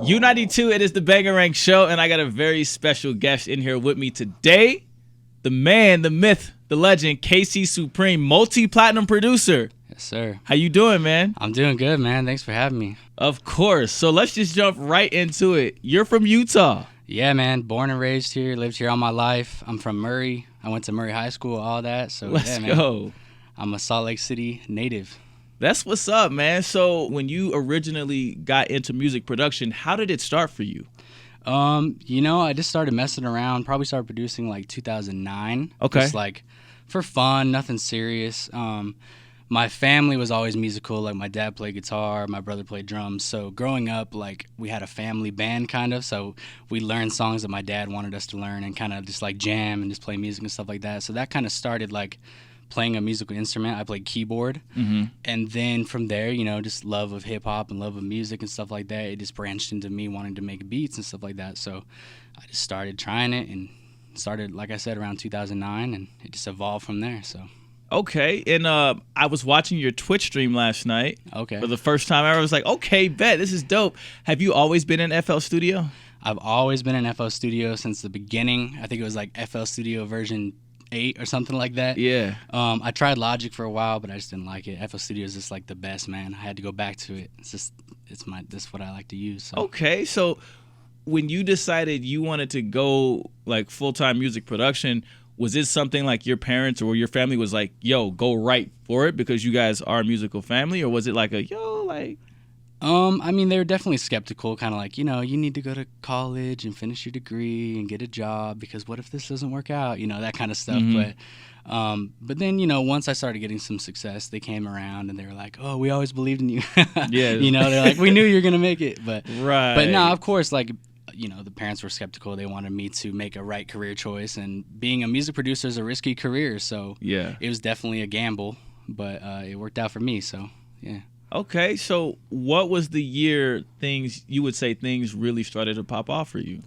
U92, it is the Bangarang show, and I got a very special guest in here with me today. The man, the myth, the legend, KC Supreme, multi-platinum producer. Yes, sir. How you doing, man? I'm doing good, man. Thanks for having me. Of course. So let's just jump right into it. You're from Utah. Yeah, man. Born and raised here. Lived here all my life. I'm from Murray. I went to Murray High School, all that. So Let's man, go. I'm a Salt Lake City native. That's what's up, man. So when you originally got into music production, how did it start for you? I just started messing around. Probably started producing like 2009. Okay. Just like for fun, nothing serious. My family was always musical. Like my dad played guitar, my brother played drums. So growing up, like we had a family band kind of. So we learned songs that my dad wanted us to learn and kind of just like jam and just play music and stuff like that. So that kind of started like playing a musical instrument. I played keyboard. Mm-hmm. And then from there, just love of hip hop and love of music and stuff like that. It just branched into me wanting to make beats and stuff like that. So I just started trying it and started, like I said, around 2009, and it just evolved from there. So. Okay, and I was watching your Twitch stream last night. Okay. For the first time ever. I was like, okay, bet, this is dope. Have you always been in FL Studio? I've always been in FL Studio since the beginning. I think it was like FL Studio version 8 or something like that. Yeah. I tried Logic for a while, but I just didn't like it. FL Studio is just like the best, man. I had to go back to it. That's what I like to use. So. Okay, so when you decided you wanted to go like full-time music production, was it something like your parents or your family was like, yo, go right for it because you guys are a musical family? Or was it like they were definitely skeptical, kind of like, you need to go to college and finish your degree and get a job because what if this doesn't work out? That kind of stuff. Mm-hmm. But then, once I started getting some success, they came around and they were like, oh, we always believed in you. Yeah. They're like, we knew you were going to make it. But no, of course, like, the parents were skeptical. They wanted me to make a right career choice, and being a music producer is a risky career, so yeah, it was definitely a gamble, but it worked out for me, so yeah. Okay, so what was the year things really started to pop off for you?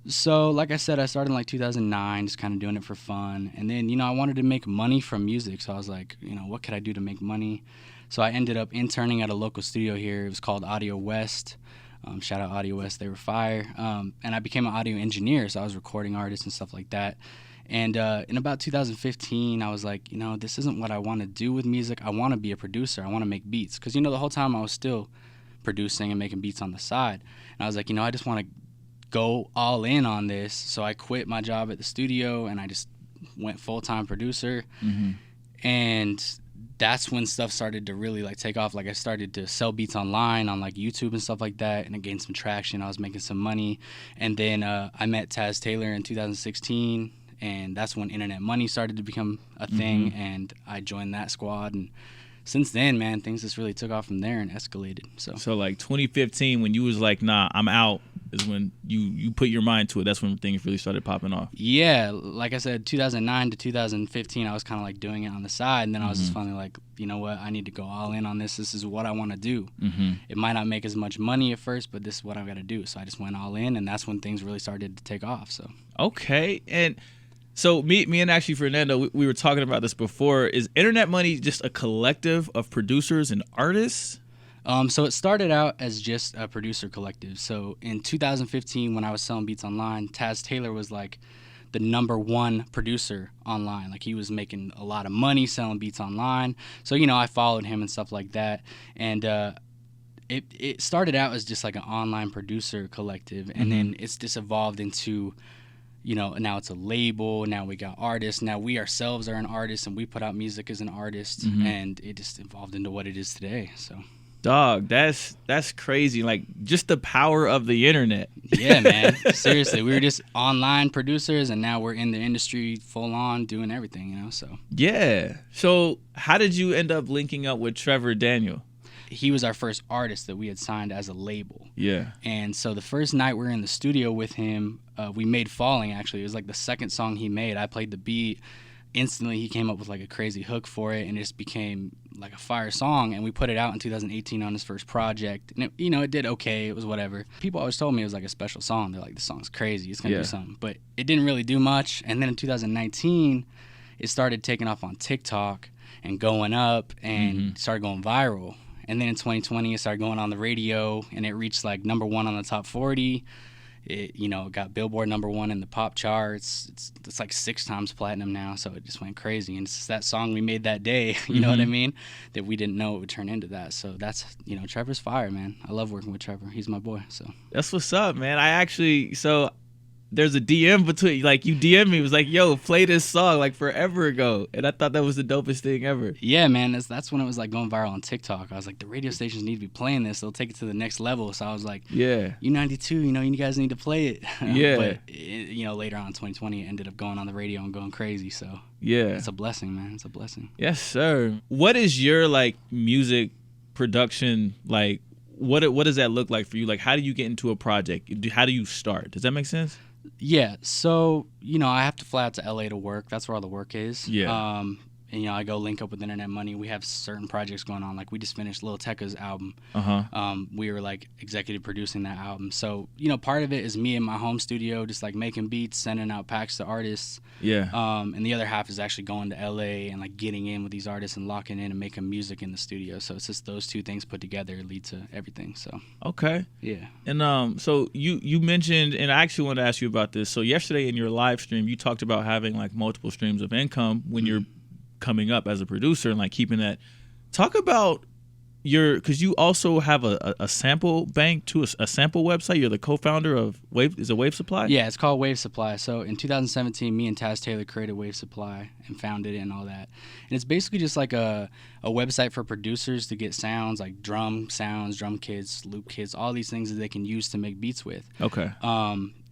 So, like I said, I started in like 2009, just kind of doing it for fun, and then, I wanted to make money from music, so I was like, what could I do to make money? So I ended up interning at a local studio here. It was called Audio West. Shout out Audio West, they were fire. And I became an audio engineer, so I was recording artists and stuff like that. And in about 2015, I was like, this isn't what I want to do with music. I want to be a producer. I want to make beats. Because, the whole time I was still producing and making beats on the side. And I was like, I just want to go all in on this. So I quit my job at the studio, and I just went full-time producer. Mm-hmm. And that's when stuff started to really like take off. Like I started to sell beats online on like YouTube and stuff like that, and it gained some traction. I was making some money, and then I met Taz Taylor in 2016, and that's when internet money started to become a thing. Mm-hmm. And I joined that squad, and since then, man, things just really took off from there and escalated. So like 2015, when you was like, nah, I'm out, is when you put your mind to it. That's when things really started popping off. Yeah, like I said, 2009 to 2015, I was kind of like doing it on the side, and then I was just finally like, you know what, I need to go all in on this. This is what I want to do. Mm-hmm. It might not make as much money at first, but this is what I've got to do. So I just went all in, and that's when things really started to take off. So okay, and so me and actually Fernando, we were talking about this before. Is Internet Money just a collective of producers and artists? So it started out as just a producer collective. So in 2015, when I was selling beats online, Taz Taylor was like the #1 producer online. Like he was making a lot of money selling beats online. So, I followed him and stuff like that. And it started out as just like an online producer collective. And then it's just evolved into, now it's a label. Now we got artists. Now we ourselves are an artist, and we put out music as an artist. And it just evolved into what it is today. So. Dog, that's crazy. Like just the power of the internet. Yeah, man. Seriously, we were just online producers, and now we're in the industry full on doing everything, so. Yeah. So how did you end up linking up with Trevor Daniel? He was our first artist that we had signed as a label. Yeah. And so the first night we were in the studio with him, we made Falling, actually. It was like the second song he made. I played the beat. Instantly he came up with like a crazy hook for it, and it just became like a fire song, and we put it out in 2018 on his first project, and it did okay. It was whatever. People always told me it was like a special song. They're like, this song's crazy, it's gonna do something, but it didn't really do much. And then in 2019 it started taking off on TikTok and going up and started going viral. And then in 2020, it started going on the radio, and it reached like #1 on the top 40. It, you know, got Billboard #1 in the pop charts. It's like 6 times platinum now, so it just went crazy. And it's just that song we made that day, you know what I mean, that we didn't know it would turn into that. So that's, you know, Trevor's fire, man. I love working with Trevor. He's my boy. So that's what's up, man. There's a DM between, like, you DM me, it was like, yo, play this song like forever ago, and I thought that was the dopest thing ever. Yeah, man, that's when it was like going viral on TikTok. I was like, the radio stations need to be playing this. They'll take it to the next level. So I was like, yeah, U92, you know, you guys need to play it. Yeah. But you know, later on in 2020, it ended up going on the radio and going crazy. So yeah, it's a blessing, man. It's a blessing. Yes, sir. What is your, like, music production, like, what does that look like for you? Like, how do you get into a project? How do you start? Does that make sense? Yeah, so, you know, I have to fly out to LA to work. That's where all the work is. Yeah. And, you know, I go link up with Internet Money. We have certain projects going on. Like, we just finished Lil Tecca's album. We were, like, executive producing that album. So, you know, part of it is me in my home studio, just, like, making beats, sending out packs to artists. Yeah. And the other half is actually going to LA and, like, getting in with these artists and locking in and making music in the studio. So it's just those two things put together lead to everything. So okay. Yeah. And so you mentioned, and I actually wanted to ask you about this. So yesterday in your live stream, you talked about having, like, multiple streams of income when you're coming up as a producer and, like, keeping that. Talk about because you also have a sample bank to a sample website. You're the co-founder of Wave. Is it Wave Supply? Yeah, it's called Wave Supply. So in 2017, me and Taz Taylor created Wave Supply and founded it and all that. And it's basically just like a website for producers to get sounds, like drum sounds, drum kits, loop kits, all these things that they can use to make beats with. Okay.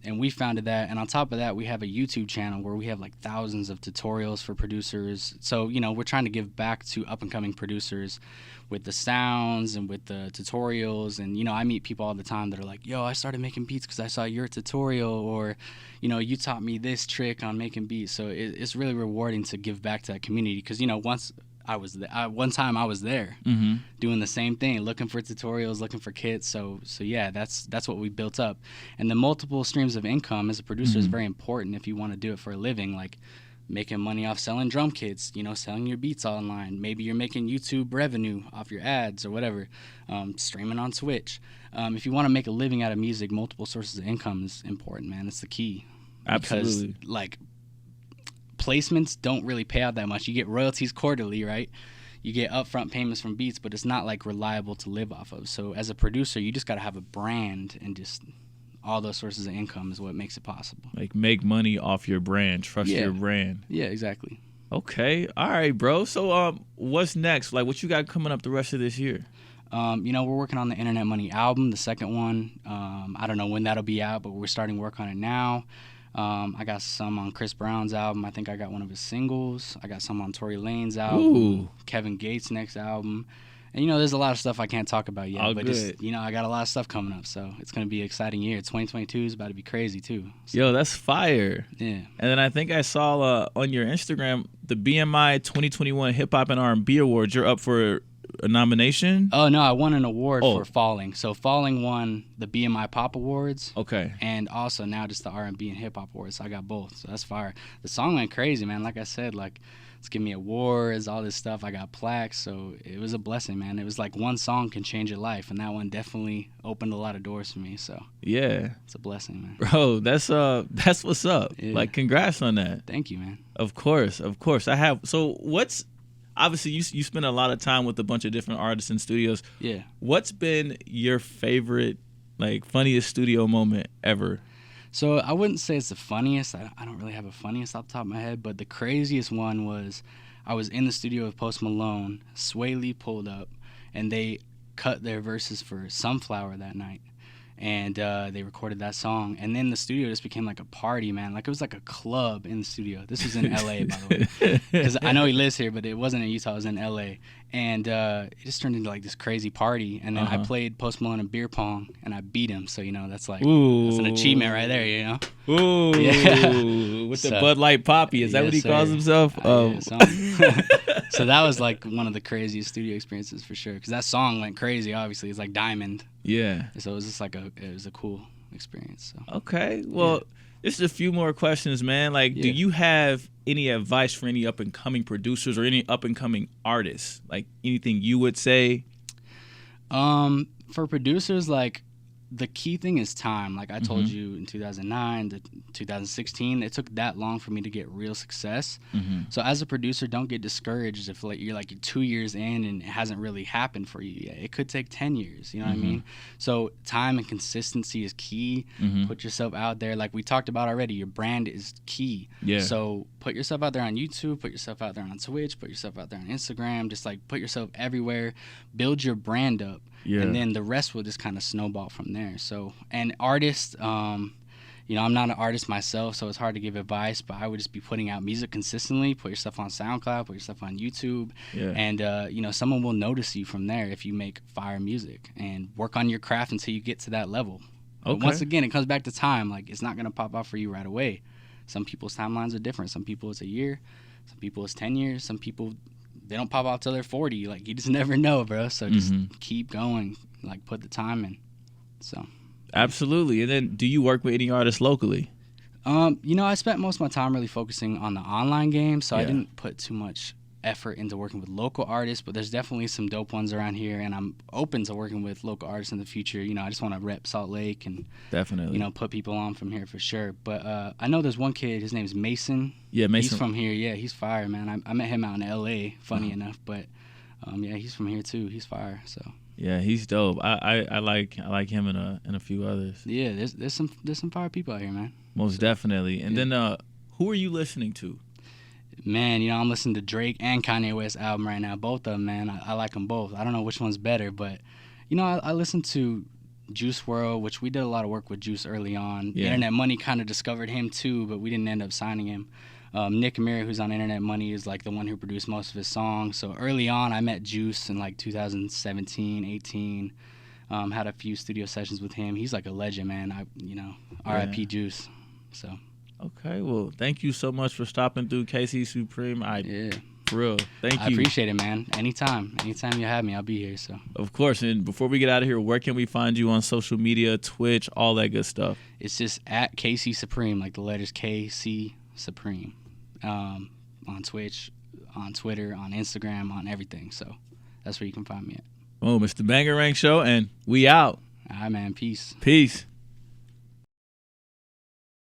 And we founded that, and on top of that, we have a YouTube channel where we have like thousands of tutorials for producers. So, you know, we're trying to give back to up-and-coming producers with the sounds and with the tutorials. And, you know, I meet people all the time that are like, yo, I started making beats because I saw your tutorial, or, you know, you taught me this trick on making beats. So it's really rewarding to give back to that community because, you know, one time I was there doing the same thing, looking for tutorials, looking for kits. So yeah, that's what we built up. And the multiple streams of income as a producer is very important if you want to do it for a living, like making money off selling drum kits, you know, selling your beats online. Maybe you're making YouTube revenue off your ads or whatever, streaming on Twitch. If you want to make a living out of music, multiple sources of income is important, man. It's the key. Absolutely. Because, like, placements don't really pay out that much. You get royalties quarterly, right? You get upfront payments from beats, but it's not like reliable to live off of. So as a producer, you just got to have a brand, and just all those sources of income is what makes it possible. Like, make money off your brand, trust your brand. Yeah, exactly. Okay. All right, bro. So what's next? Like, what you got coming up the rest of this year? You know, we're working on the Internet Money album, the second one. I don't know when that'll be out, but we're starting work on it now. I got some on Chris Brown's album. I think I got one of his singles. I got some on Tory Lanez album. Ooh. Kevin Gates' next album. And, you know, there's a lot of stuff I can't talk about yet. All but good. just, you know, I got a lot of stuff coming up. So it's going to be an exciting year. 2022 is about to be crazy, too. So, yo, that's fire. Yeah. And then I think I saw on your Instagram, the BMI 2021 Hip Hop and R&B Awards. You're up for a nomination? Oh, no, I won an award for Falling. So Falling won the BMI Pop Awards. Okay. And also now just the R&B and Hip Hop Awards. So I got both. So that's fire. The song went crazy, man. Like I said, like, it's giving me awards, all this stuff. I got plaques. So it was a blessing, man. It was like one song can change your life. And that one definitely opened a lot of doors for me. So yeah, it's a blessing, man. Bro, that's what's up. Yeah. Like, congrats on that. Thank you, man. Of course. I have. So what's, obviously, you spend a lot of time with a bunch of different artists and studios. Yeah. What's been your favorite, like, funniest studio moment ever? So I wouldn't say it's the funniest. I don't really have a funniest off the top of my head, but the craziest one was I was in the studio with Post Malone. Sway Lee pulled up, and they cut their verses for Sunflower that night. And they recorded that song. And then the studio just became like a party, man. Like, it was like a club in the studio. This was in L.A., by the way. Because I know he lives here, but it wasn't in Utah. It was in L.A. And it just turned into like this crazy party. And then I played Post Malone in beer pong, and I beat him. So, you know, that's like, that's an achievement right there, you know? Ooh. Yeah. With the Bud Light Poppy. Is that what he calls himself? Yeah, so that was like one of the craziest studio experiences for sure. Because that song went crazy, obviously. It's like Diamond. Yeah. So it was just like it was a cool experience. So. Okay. Well, just a few more questions, man. Like, do you have any advice for any up-and-coming producers or any up-and-coming artists? Like, anything you would say? For producers, like, the key thing is time. Like I told you, in 2009 to 2016, it took that long for me to get real success. So as a producer, don't get discouraged if like you're 2 years in and it hasn't really happened for you yet. It could take 10 years, you know what I mean? So time and consistency is key. Put yourself out there. Like we talked about already, your brand is key. Yeah. So put yourself out there on YouTube, put yourself out there on Twitch, put yourself out there on Instagram, just like put yourself everywhere, build your brand up. Yeah. And then the rest will just kind of snowball from there. So, and artists, you know, I'm not an artist myself, so it's hard to give advice, but I would just be putting out music consistently. Put yourself on SoundCloud, put yourself on YouTube, and, you know, someone will notice you from there if you make fire music, and work on your craft until you get to that level. But once again, it comes back to time. Like, it's not going to pop out for you right away. Some people's timelines are different. Some people it's a year. Some people it's 10 years. Some people, they don't pop out till they're 40. Like, you just never know, bro. So just keep going. Like, put the time in. So. Absolutely. And then, do you work with any artists locally? You know, I spent most of my time really focusing on the online game, so I didn't put too much effort into working with local artists, but there's definitely some dope ones around here, and I'm open to working with local artists in the future. You know, I just want to rep Salt Lake and definitely, you know, put people on from here for sure. But I know there's one kid, his name's Mason. Yeah, Mason. He's from here. Yeah, he's fire, man. I met him out in L.A., funny enough, but yeah, he's from here too. He's fire, so. Yeah, he's dope. I like him and a few others. Yeah, there's some fire people out here, man. Most definitely. And then who are you listening to? Man, you know, I'm listening to Drake and Kanye West album right now. Both of them, man. I like them both. I don't know which one's better, but you know, I listen to Juice WRLD, which we did a lot of work with Juice early on. Yeah. Internet Money kind of discovered him too, but we didn't end up signing him. Nick Amir, who's on Internet Money, is like the one who produced most of his songs. So early on, I met Juice in like 2017, 18. Had a few studio sessions with him. He's like a legend, man. R.I.P. Juice. So. Okay, well, thank you so much for stopping through KC Supreme. For real, thank you. I appreciate it, man. Anytime you have me, I'll be here. So. Of course. And before we get out of here, where can we find you on social media, Twitch, all that good stuff? It's just at KC Supreme, like the letters KC Supreme, on Twitch, on Twitter, on Instagram, on everything. So that's where you can find me at. Oh, Mr. Bangarang Show, and we out. All right, man. Peace.